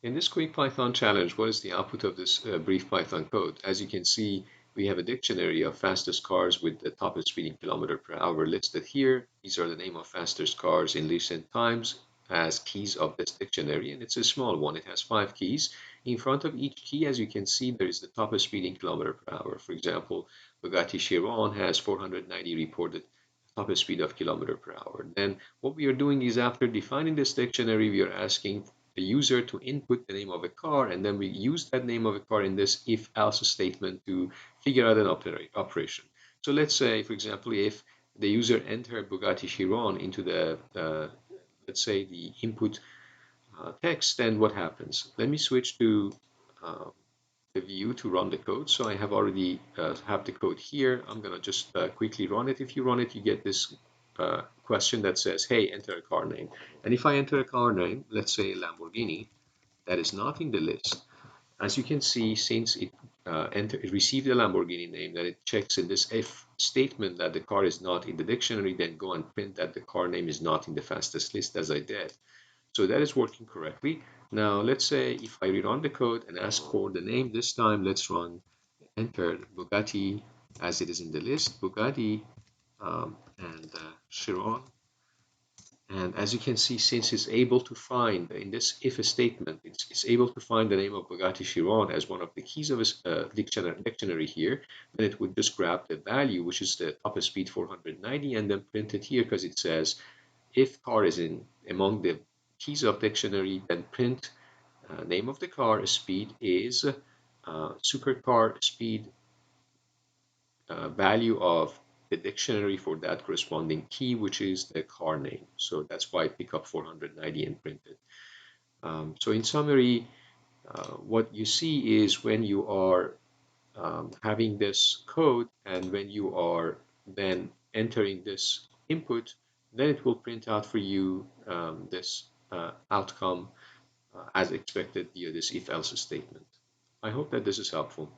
In this quick Python challenge, what is the output of this brief Python code? As you can see, we have a dictionary of fastest cars with the top speed in kilometer per hour listed here. These are the name of fastest cars in recent times as keys of this dictionary, and it's a small one. It has 5 keys. In front of each key, as you can see, there is the top speed in kilometer per hour. For example, Bugatti Chiron has 490 reported top speed of kilometer per hour. Then what we are doing is after defining this dictionary, we are asking the user to input the name of a car, and then we use that name of a car in this if-else statement to figure out an operation. So let's say, for example, if the user enter Bugatti Chiron into let's say the input text, then what happens? Let me switch to uh, the view to run the code. So I have already have the code here. I'm gonna just quickly run it. If you run it, you get this question that says, hey, enter a car name. And if I enter a car name, let's say Lamborghini, that is not in the list. As you can see, since it received a Lamborghini name, that it checks in this if statement that the car is not in the dictionary, then go and print that the car name is not in the fastest list as I did. So that is working correctly. Now let's say if I rerun the code and ask for the name this time, let's run enter Bugatti as it is in the list, Bugatti and Chiron. And as you can see, since it's able to find in this if statement, it's able to find the name of Bugatti Chiron as one of the keys of its dictionary here, then it would just grab the value, which is the top speed 490, and then print it here because it says if car is in among the keys of dictionary, then print name of the car speed is supercar speed value of the dictionary for that corresponding key, which is the car name. So that's why I pick up 490 and print it. So in summary, what you see is when you are having this code and when you are then entering this input, then it will print out for you this outcome as expected via this if-else statement. I hope that this is helpful.